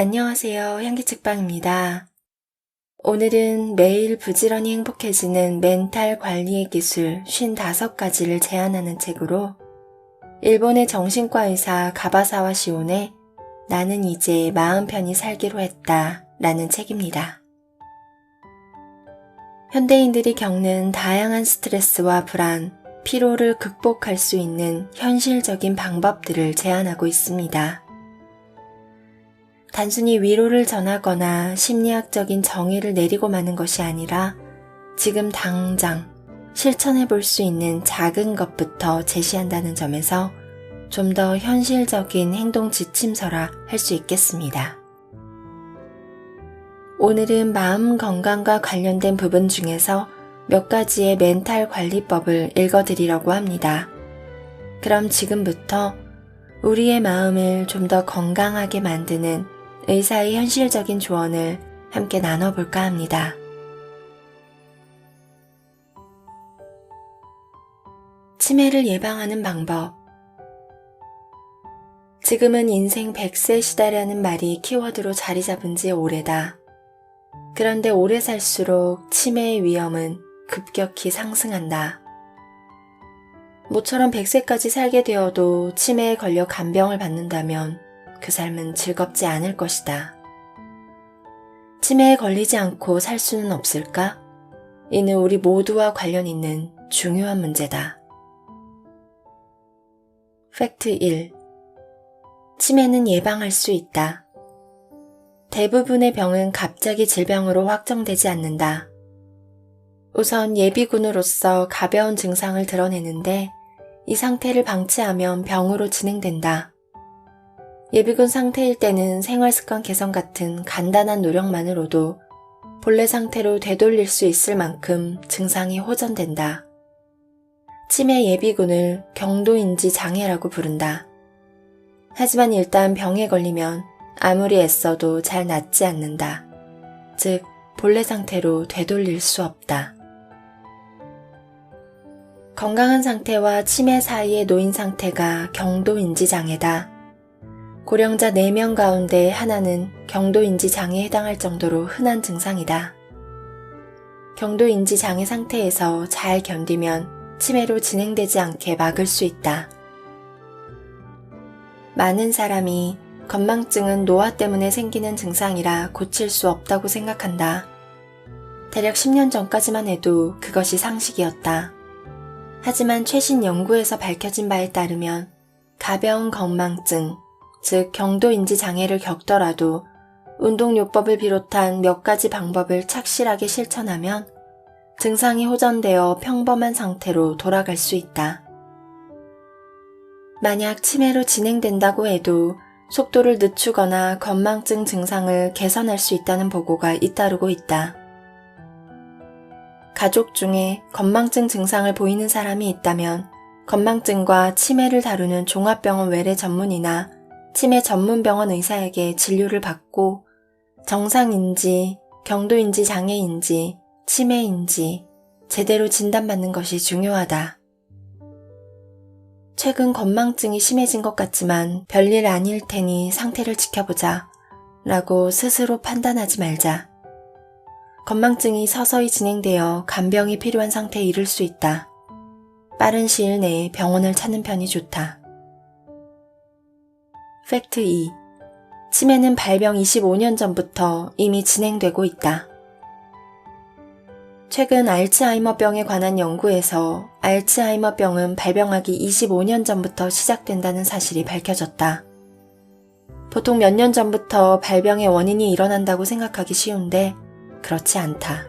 안녕하세요. 향기책방입니다. 오늘은 매일 부지런히 행복해지는 멘탈 관리의 기술 55가지를 제안하는 책으로 일본의 정신과 의사 가바사와 시온의 나는 이제 마음 편히 살기로 했다 라는 책입니다. 현대인들이 겪는 다양한 스트레스와 불안, 피로를 극복할 수 있는 현실적인 방법들을 제안하고 있습니다. 단순히 위로를 전하거나 심리학적인 정의를 내리고 마는 것이 아니라 지금 당장 실천해 볼 수 있는 작은 것부터 제시한다는 점에서 좀 더 현실적인 행동 지침서라 할 수 있겠습니다. 오늘은 마음 건강과 관련된 부분 중에서 몇 가지의 멘탈 관리법을 읽어드리려고 합니다. 그럼 지금부터 우리의 마음을 좀 더 건강하게 만드는 의사의 현실적인 조언을 함께 나눠볼까 합니다. 치매를 예방하는 방법. 지금은 인생 100세 시대라는 말이 키워드로 자리 잡은 지 오래다. 그런데 오래 살수록 치매의 위험은 급격히 상승한다. 모처럼 100세까지 살게 되어도 치매에 걸려 간병을 받는다면 그 삶은 즐겁지 않을 것이다. 치매에 걸리지 않고 살 수는 없을까? 이는 우리 모두와 관련 있는 중요한 문제다. 팩트 1. 치매는 예방할 수 있다. 대부분의 병은 갑자기 질병으로 확정되지 않는다. 우선 예비군으로서 가벼운 증상을 드러내는데 이 상태를 방치하면 병으로 진행된다. 예비군 상태일 때는 생활습관 개선 같은 간단한 노력만으로도 본래 상태로 되돌릴 수 있을 만큼 증상이 호전된다. 치매 예비군을 경도인지 장애라고 부른다. 하지만 일단 병에 걸리면 아무리 애써도 잘 낫지 않는다. 즉, 본래 상태로 되돌릴 수 없다. 건강한 상태와 치매 사이에 놓인 상태가 경도인지 장애다. 고령자 4명 가운데 하나는 경도인지 장애에 해당할 정도로 흔한 증상이다. 경도인지 장애 상태에서 잘 견디면 치매로 진행되지 않게 막을 수 있다. 많은 사람이 건망증은 노화 때문에 생기는 증상이라 고칠 수 없다고 생각한다. 대략 10년 전까지만 해도 그것이 상식이었다. 하지만 최신 연구에서 밝혀진 바에 따르면 가벼운 건망증, 즉 경도인지 장애를 겪더라도 운동요법을 비롯한 몇 가지 방법을 착실하게 실천하면 증상이 호전되어 평범한 상태로 돌아갈 수 있다. 만약 치매로 진행된다고 해도 속도를 늦추거나 건망증 증상을 개선할 수 있다는 보고가 잇따르고 있다. 가족 중에 건망증 증상을 보이는 사람이 있다면 건망증과 치매를 다루는 종합병원 외래 전문의나 치매 전문병원 의사에게 진료를 받고 정상인지, 경도인지 장애인지, 치매인지 제대로 진단받는 것이 중요하다. 최근 건망증이 심해진 것 같지만 별일 아닐 테니 상태를 지켜보자 라고 스스로 판단하지 말자. 건망증이 서서히 진행되어 간병이 필요한 상태에 이를 수 있다. 빠른 시일 내에 병원을 찾는 편이 좋다. 팩트 2. 치매는 발병 25년 전부터 이미 진행되고 있다. 최근 알츠하이머병에 관한 연구에서 알츠하이머병은 발병하기 25년 전부터 시작된다는 사실이 밝혀졌다. 보통 몇 년 전부터 발병의 원인이 일어난다고 생각하기 쉬운데 그렇지 않다.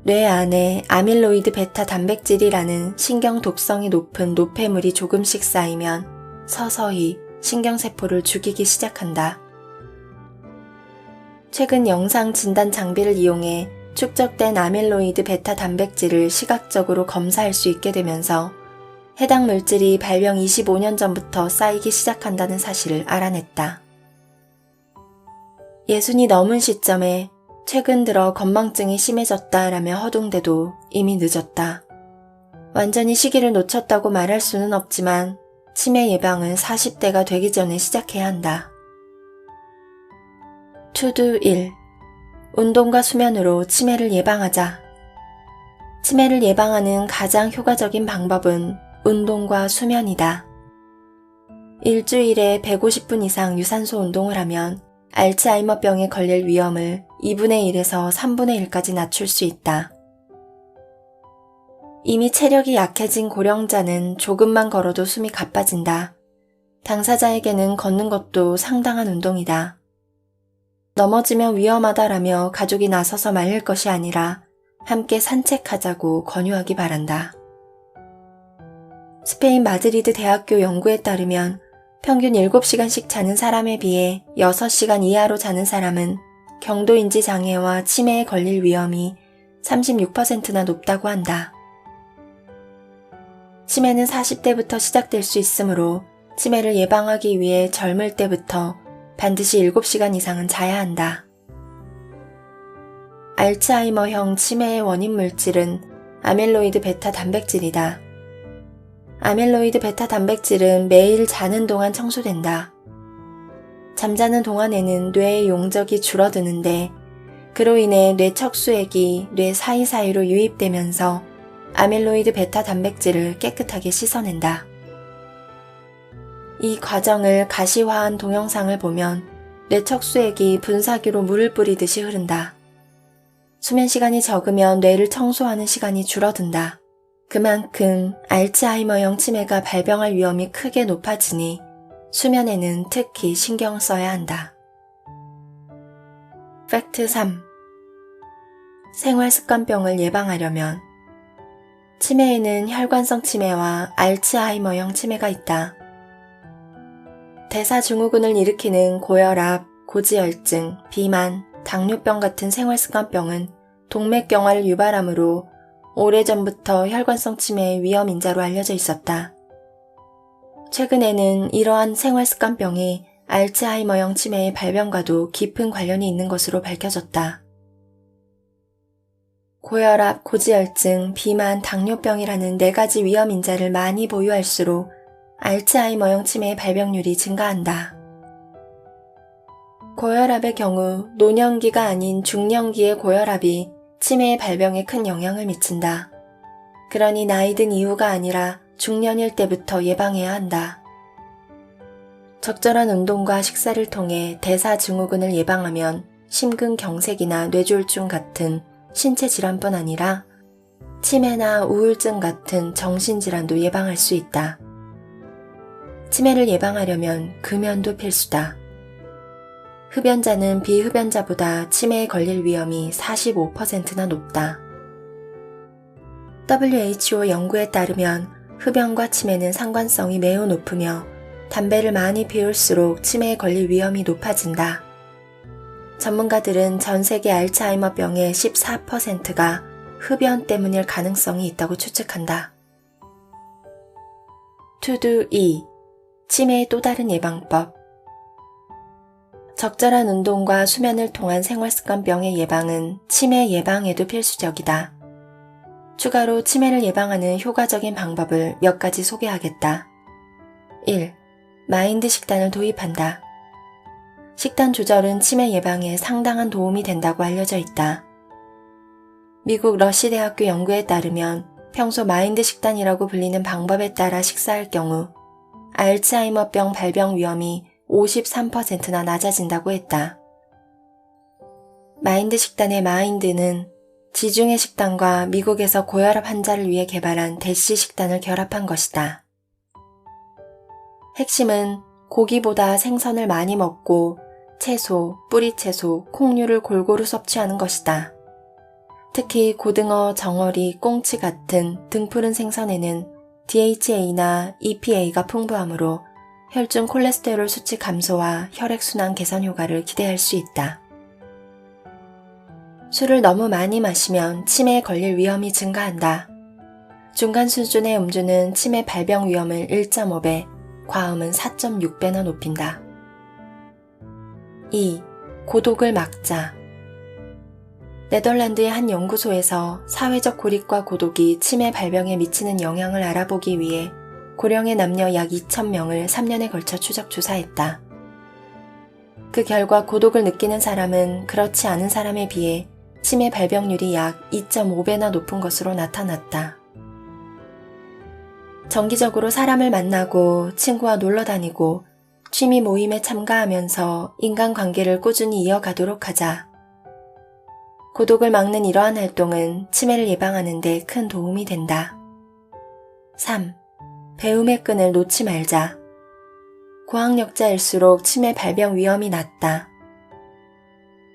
뇌 안에 아밀로이드 베타 단백질이라는 신경 독성이 높은 노폐물이 조금씩 쌓이면 서서히 신경세포를 죽이기 시작한다. 최근 영상 진단 장비를 이용해 축적된 아밀로이드 베타 단백질을 시각적으로 검사할 수 있게 되면서 해당 물질이 발병 25년 전부터 쌓이기 시작한다는 사실을 알아냈다. 60이 넘은 시점에 최근 들어 건망증이 심해졌다라며 허둥대도 이미 늦었다. 완전히 시기를 놓쳤다고 말할 수는 없지만 치매 예방은 40대가 되기 전에 시작해야 한다. 투두 1. 운동과 수면으로 치매를 예방하자. 치매를 예방하는 가장 효과적인 방법은 운동과 수면이다. 일주일에 150분 이상 유산소 운동을 하면 알츠하이머병에 걸릴 위험을 2분의 1에서 3분의 1까지 낮출 수 있다. 이미 체력이 약해진 고령자는 조금만 걸어도 숨이 가빠진다. 당사자에게는 걷는 것도 상당한 운동이다. 넘어지면 위험하다라며 가족이 나서서 말릴 것이 아니라 함께 산책하자고 권유하기 바란다. 스페인 마드리드 대학교 연구에 따르면 평균 7시간씩 자는 사람에 비해 6시간 이하로 자는 사람은 경도인지 장애와 치매에 걸릴 위험이 36%나 높다고 한다. 치매는 40대부터 시작될 수 있으므로 치매를 예방하기 위해 젊을 때부터 반드시 7시간 이상은 자야 한다. 알츠하이머형 치매의 원인 물질은 아밀로이드 베타 단백질이다. 아밀로이드 베타 단백질은 매일 자는 동안 청소된다. 잠자는 동안에는 뇌의 용적이 줄어드는데 그로 인해 뇌 척수액이 뇌 사이사이로 유입되면서 아밀로이드 베타 단백질을 깨끗하게 씻어낸다. 이 과정을 가시화한 동영상을 보면 뇌 척수액이 분사기로 물을 뿌리듯이 흐른다. 수면 시간이 적으면 뇌를 청소하는 시간이 줄어든다. 그만큼 알츠하이머형 치매가 발병할 위험이 크게 높아지니 수면에는 특히 신경 써야 한다. 팩트 3. 생활습관병을 예방하려면 치매에는 혈관성 치매와 알츠하이머형 치매가 있다. 대사증후군을 일으키는 고혈압, 고지혈증, 비만, 당뇨병 같은 생활습관병은 동맥경화를 유발하므로 오래전부터 혈관성 치매의 위험 인자로 알려져 있었다. 최근에는 이러한 생활습관병이 알츠하이머형 치매의 발병과도 깊은 관련이 있는 것으로 밝혀졌다. 고혈압, 고지혈증, 비만, 당뇨병이라는 4가지 위험 인자를 많이 보유할수록 알츠하이머형 치매의 발병률이 증가한다. 고혈압의 경우 노년기가 아닌 중년기의 고혈압이 치매의 발병에 큰 영향을 미친다. 그러니 나이 든 이후가 아니라 중년일 때부터 예방해야 한다. 적절한 운동과 식사를 통해 대사증후군을 예방하면 심근경색이나 뇌졸중 같은 신체 질환뿐 아니라 치매나 우울증 같은 정신질환도 예방할 수 있다. 치매를 예방하려면 금연도 필수다. 흡연자는 비흡연자보다 치매에 걸릴 위험이 45%나 높다. WHO 연구에 따르면 흡연과 치매는 상관성이 매우 높으며 담배를 많이 피울수록 치매에 걸릴 위험이 높아진다. 전문가들은 전 세계 알츠하이머병의 14%가 흡연 때문일 가능성이 있다고 추측한다. 투두 2. 치매의 또 다른 예방법. 적절한 운동과 수면을 통한 생활습관병의 예방은 치매 예방에도 필수적이다. 추가로 치매를 예방하는 효과적인 방법을 몇 가지 소개하겠다. 1. 마인드 식단을 도입한다. 식단 조절은 치매 예방에 상당한 도움이 된다고 알려져 있다. 미국 러시 대학교 연구에 따르면 평소 마인드 식단이라고 불리는 방법에 따라 식사할 경우 알츠하이머병 발병 위험이 53%나 낮아진다고 했다. 마인드 식단의 마인드는 지중해 식단과 미국에서 고혈압 환자를 위해 개발한 대시 식단을 결합한 것이다. 핵심은 고기보다 생선을 많이 먹고 채소, 뿌리채소, 콩류를 골고루 섭취하는 것이다. 특히 고등어, 정어리, 꽁치 같은 등푸른 생선에는 DHA나 EPA가 풍부하므로 혈중 콜레스테롤 수치 감소와 혈액순환 개선 효과를 기대할 수 있다. 술을 너무 많이 마시면 치매에 걸릴 위험이 증가한다. 중간 수준의 음주는 치매 발병 위험을 1.5배, 과음은 4.6배나 높인다. 2. 고독을 막자. 네덜란드의 한 연구소에서 사회적 고립과 고독이 치매 발병에 미치는 영향을 알아보기 위해 고령의 남녀 약 2,000명을 3년에 걸쳐 추적 조사했다. 그 결과 고독을 느끼는 사람은 그렇지 않은 사람에 비해 치매 발병률이 약 2.5배나 높은 것으로 나타났다. 정기적으로 사람을 만나고 친구와 놀러 다니고 취미 모임에 참가하면서 인간관계를 꾸준히 이어가도록 하자. 고독을 막는 이러한 활동은 치매를 예방하는 데 큰 도움이 된다. 3. 배움의 끈을 놓지 말자. 고학력자일수록 치매 발병 위험이 낮다.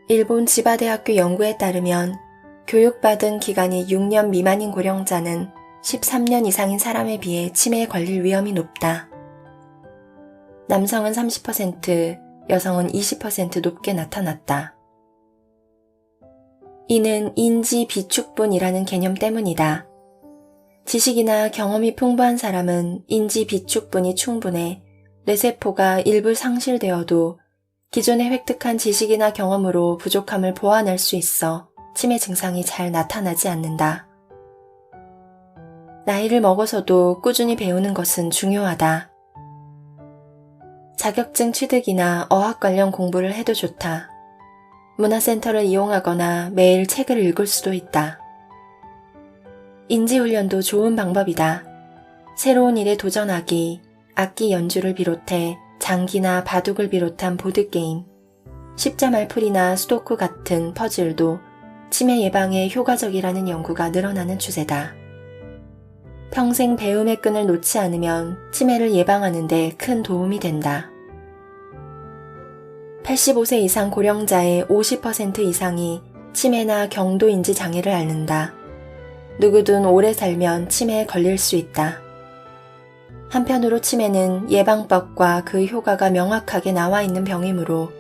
일본 지바대학교 연구에 따르면 교육받은 기간이 6년 미만인 고령자는 13년 이상인 사람에 비해 치매에 걸릴 위험이 높다. 남성은 30%, 여성은 20% 높게 나타났다. 이는 인지 비축분이라는 개념 때문이다. 지식이나 경험이 풍부한 사람은 인지 비축분이 충분해 뇌세포가 일부 상실되어도 기존에 획득한 지식이나 경험으로 부족함을 보완할 수 있어 치매 증상이 잘 나타나지 않는다. 나이를 먹어서도 꾸준히 배우는 것은 중요하다. 자격증 취득이나 어학 관련 공부를 해도 좋다. 문화센터를 이용하거나 매일 책을 읽을 수도 있다. 인지훈련도 좋은 방법이다. 새로운 일에 도전하기, 악기 연주를 비롯해 장기나 바둑을 비롯한 보드게임, 십자말풀이나 수도쿠 같은 퍼즐도 치매 예방에 효과적이라는 연구가 늘어나는 추세다. 평생 배움의 끈을 놓지 않으면 치매를 예방하는 데 큰 도움이 된다. 85세 이상 고령자의 50% 이상이 치매나 경도인지 장애를 앓는다. 누구든 오래 살면 치매에 걸릴 수 있다. 한편으로 치매는 예방법과 그 효과가 명확하게 나와 있는 병이므로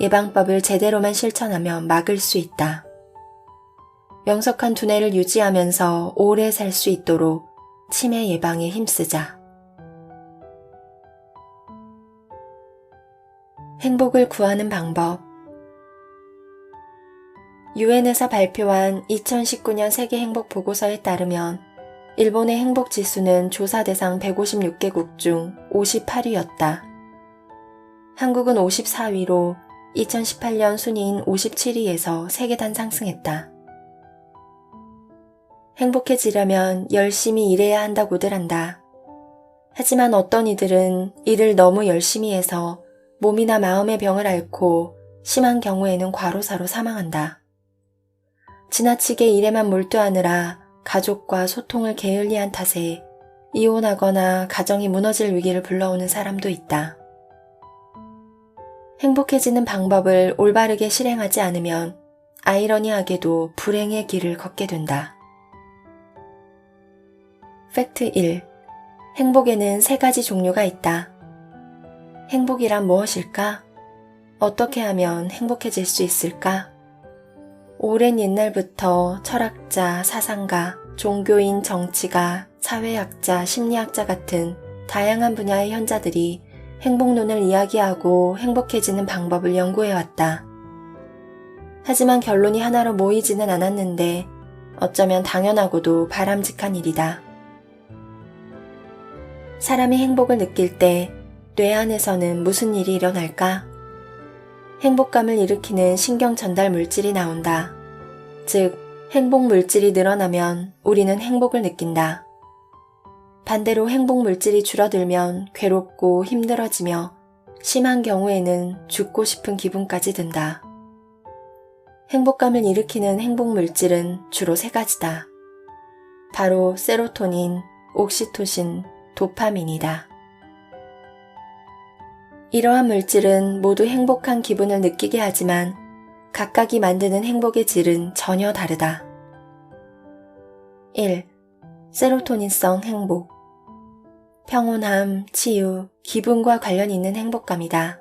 예방법을 제대로만 실천하면 막을 수 있다. 명석한 두뇌를 유지하면서 오래 살 수 있도록 치매 예방에 힘쓰자. 행복을 구하는 방법. 유엔에서 발표한 2019년 세계 행복 보고서에 따르면 일본의 행복 지수는 조사 대상 156개국 중 58위였다. 한국은 54위로 2018년 순위인 57위에서 3계단 상승했다. 행복해지려면 열심히 일해야 한다고들 한다. 하지만 어떤 이들은 일을 너무 열심히 해서 몸이나 마음의 병을 앓고 심한 경우에는 과로사로 사망한다. 지나치게 일에만 몰두하느라 가족과 소통을 게을리한 탓에 이혼하거나 가정이 무너질 위기를 불러오는 사람도 있다. 행복해지는 방법을 올바르게 실행하지 않으면 아이러니하게도 불행의 길을 걷게 된다. 팩트 1. 행복에는 3가지 종류가 있다. 행복이란 무엇일까? 어떻게 하면 행복해질 수 있을까? 오랜 옛날부터 철학자, 사상가, 종교인, 정치가, 사회학자, 심리학자 같은 다양한 분야의 현자들이 행복론을 이야기하고 행복해지는 방법을 연구해왔다. 하지만 결론이 하나로 모이지는 않았는데 어쩌면 당연하고도 바람직한 일이다. 사람이 행복을 느낄 때 뇌 안에서는 무슨 일이 일어날까? 행복감을 일으키는 신경 전달 물질이 나온다. 즉, 행복 물질이 늘어나면 우리는 행복을 느낀다. 반대로 행복 물질이 줄어들면 괴롭고 힘들어지며 심한 경우에는 죽고 싶은 기분까지 든다. 행복감을 일으키는 행복 물질은 주로 3가지다. 바로 세로토닌, 옥시토신, 도파민이다. 이러한 물질은 모두 행복한 기분을 느끼게 하지만 각각이 만드는 행복의 질은 전혀 다르다. 1. 세로토닌성 행복. 평온함, 치유, 기분과 관련 있는 행복감이다.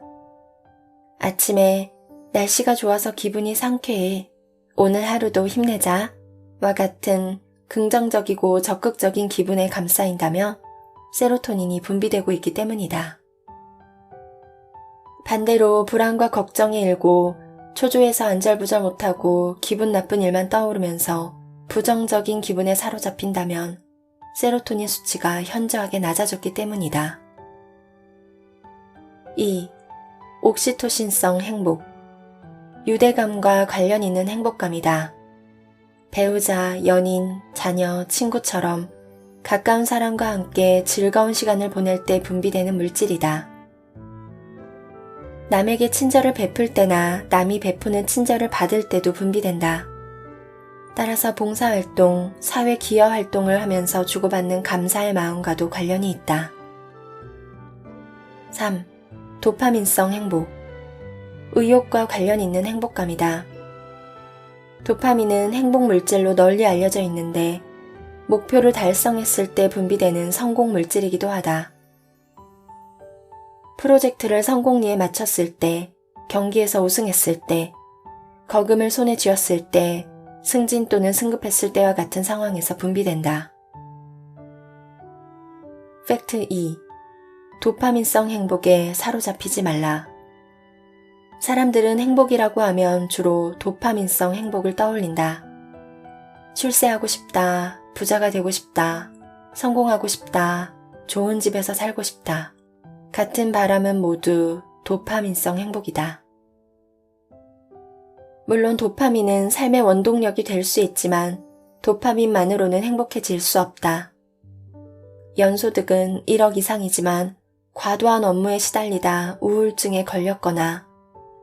아침에 날씨가 좋아서 기분이 상쾌해. 오늘 하루도 힘내자. 와 같은 긍정적이고 적극적인 기분에 감싸인다며 세로토닌이 분비되고 있기 때문이다. 반대로 불안과 걱정이 일고 초조해서 안절부절 못하고 기분 나쁜 일만 떠오르면서 부정적인 기분에 사로잡힌다면 세로토닌 수치가 현저하게 낮아졌기 때문이다. 2. 옥시토신성 행복. 유대감과 관련 있는 행복감이다. 배우자, 연인, 자녀, 친구처럼 가까운 사람과 함께 즐거운 시간을 보낼 때 분비되는 물질이다. 남에게 친절을 베풀 때나 남이 베푸는 친절을 받을 때도 분비된다. 따라서 봉사활동, 사회기여활동을 하면서 주고받는 감사의 마음과도 관련이 있다. 3. 도파민성 행복. 의욕과 관련 있는 행복감이다. 도파민은 행복 물질로 널리 알려져 있는데 목표를 달성했을 때 분비되는 성공 물질이기도 하다. 프로젝트를 성공리에 마쳤을 때, 경기에서 우승했을 때, 거금을 손에 쥐었을 때, 승진 또는 승급했을 때와 같은 상황에서 분비된다. 팩트 2. 도파민성 행복에 사로잡히지 말라. 사람들은 행복이라고 하면 주로 도파민성 행복을 떠올린다. 출세하고 싶다, 부자가 되고 싶다, 성공하고 싶다, 좋은 집에서 살고 싶다. 같은 바람은 모두 도파민성 행복이다. 물론 도파민은 삶의 원동력이 될 수 있지만 도파민만으로는 행복해질 수 없다. 연소득은 1억 이상이지만 과도한 업무에 시달리다 우울증에 걸렸거나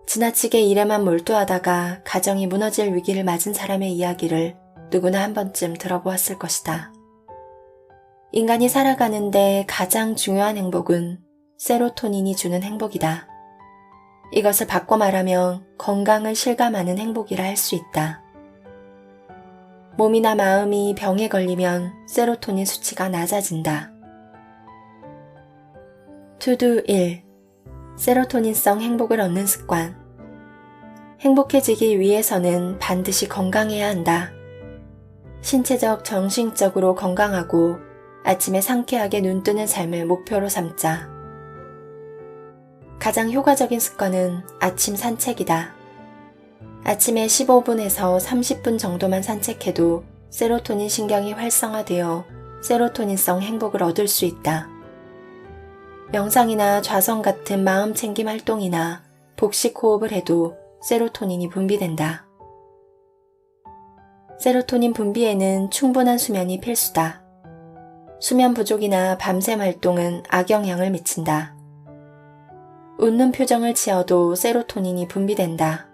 지나치게 일에만 몰두하다가 가정이 무너질 위기를 맞은 사람의 이야기를 누구나 한 번쯤 들어보았을 것이다. 인간이 살아가는데 가장 중요한 행복은 세로토닌이 주는 행복이다. 이것을 바꿔 말하면 건강을 실감하는 행복이라 할 수 있다. 몸이나 마음이 병에 걸리면 세로토닌 수치가 낮아진다. 투두 1. 세로토닌성 행복을 얻는 습관. 행복해지기 위해서는 반드시 건강해야 한다. 신체적, 정신적으로 건강하고 아침에 상쾌하게 눈뜨는 삶을 목표로 삼자. 가장 효과적인 습관은 아침 산책이다. 아침에 15분에서 30분 정도만 산책해도 세로토닌 신경이 활성화되어 세로토닌성 행복을 얻을 수 있다. 명상이나 좌선 같은 마음 챙김 활동이나 복식 호흡을 해도 세로토닌이 분비된다. 세로토닌 분비에는 충분한 수면이 필수다. 수면 부족이나 밤샘 활동은 악영향을 미친다. 웃는 표정을 지어도 세로토닌이 분비된다.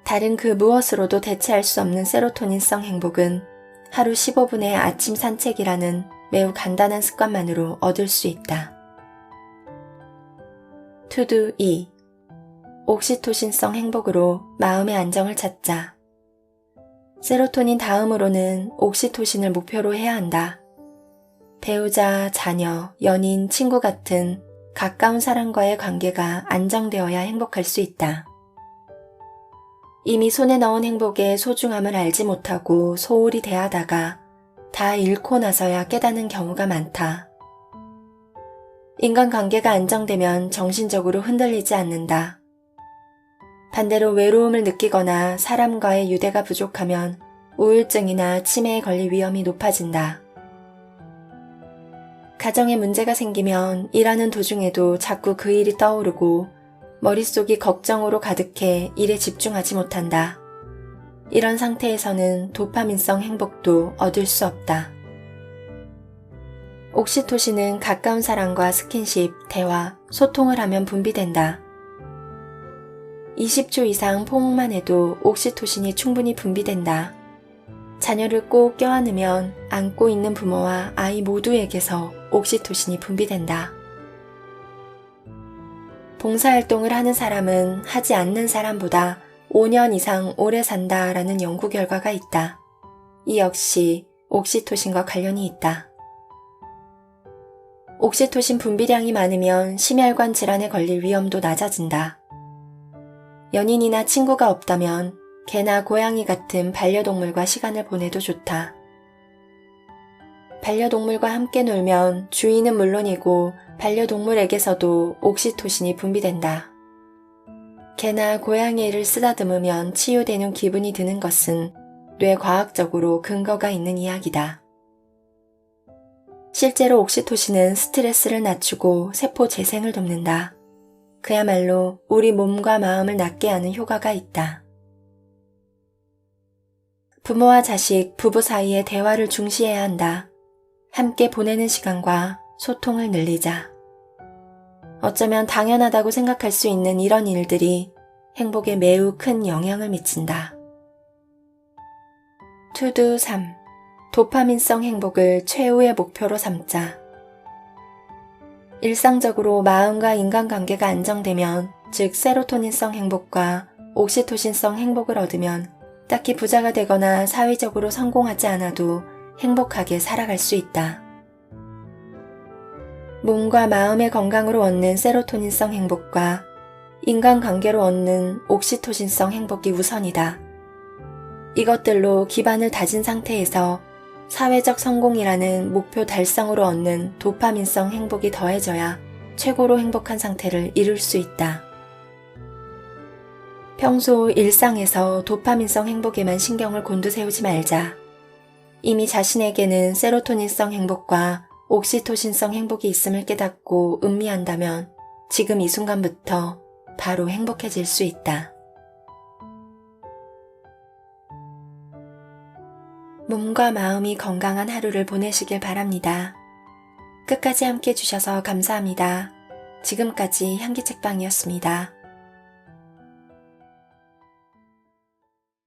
다른 그 무엇으로도 대체할 수 없는 세로토닌성 행복은 하루 15분의 아침 산책이라는 매우 간단한 습관만으로 얻을 수 있다. 투두 2. 옥시토신성 행복으로 마음의 안정을 찾자. 세로토닌 다음으로는 옥시토신을 목표로 해야 한다. 배우자, 자녀, 연인, 친구 같은 가까운 사람과의 관계가 안정되어야 행복할 수 있다. 이미 손에 넣은 행복의 소중함을 알지 못하고 소홀히 대하다가 다 잃고 나서야 깨닫는 경우가 많다. 인간관계가 안정되면 정신적으로 흔들리지 않는다. 반대로 외로움을 느끼거나 사람과의 유대가 부족하면 우울증이나 치매에 걸릴 위험이 높아진다. 가정에 문제가 생기면 일하는 도중에도 자꾸 그 일이 떠오르고 머릿속이 걱정으로 가득해 일에 집중하지 못한다. 이런 상태에서는 도파민성 행복도 얻을 수 없다. 옥시토신은 가까운 사람과 스킨십, 대화, 소통을 하면 분비된다. 20초 이상 포옹만 해도 옥시토신이 충분히 분비된다. 자녀를 꼭 껴안으면 안고 있는 부모와 아이 모두에게서 옥시토신이 분비된다. 봉사활동을 하는 사람은 하지 않는 사람보다 5년 이상 오래 산다라는 연구 결과가 있다. 이 역시 옥시토신과 관련이 있다. 옥시토신 분비량이 많으면 심혈관 질환에 걸릴 위험도 낮아진다. 연인이나 친구가 없다면 개나 고양이 같은 반려동물과 시간을 보내도 좋다. 반려동물과 함께 놀면 주인은 물론이고 반려동물에게서도 옥시토신이 분비된다. 개나 고양이를 쓰다듬으면 치유되는 기분이 드는 것은 뇌과학적으로 근거가 있는 이야기다. 실제로 옥시토신은 스트레스를 낮추고 세포 재생을 돕는다. 그야말로 우리 몸과 마음을 낫게 하는 효과가 있다. 부모와 자식, 부부 사이의 대화를 중시해야 한다. 함께 보내는 시간과 소통을 늘리자. 어쩌면 당연하다고 생각할 수 있는 이런 일들이 행복에 매우 큰 영향을 미친다. 투두 3. 도파민성 행복을 최후의 목표로 삼자. 일상적으로 마음과 인간관계가 안정되면, 즉 세로토닌성 행복과 옥시토신성 행복을 얻으면 딱히 부자가 되거나 사회적으로 성공하지 않아도 행복하게 살아갈 수 있다. 몸과 마음의 건강으로 얻는 세로토닌성 행복과 인간관계로 얻는 옥시토신성 행복이 우선이다. 이것들로 기반을 다진 상태에서 사회적 성공이라는 목표 달성으로 얻는 도파민성 행복이 더해져야 최고로 행복한 상태를 이룰 수 있다. 평소 일상에서 도파민성 행복에만 신경을 곤두세우지 말자. 이미 자신에게는 세로토닌성 행복과 옥시토신성 행복이 있음을 깨닫고 음미한다면 지금 이 순간부터 바로 행복해질 수 있다. 몸과 마음이 건강한 하루를 보내시길 바랍니다. 끝까지 함께 해주셔서 감사합니다. 지금까지 향기책방이었습니다.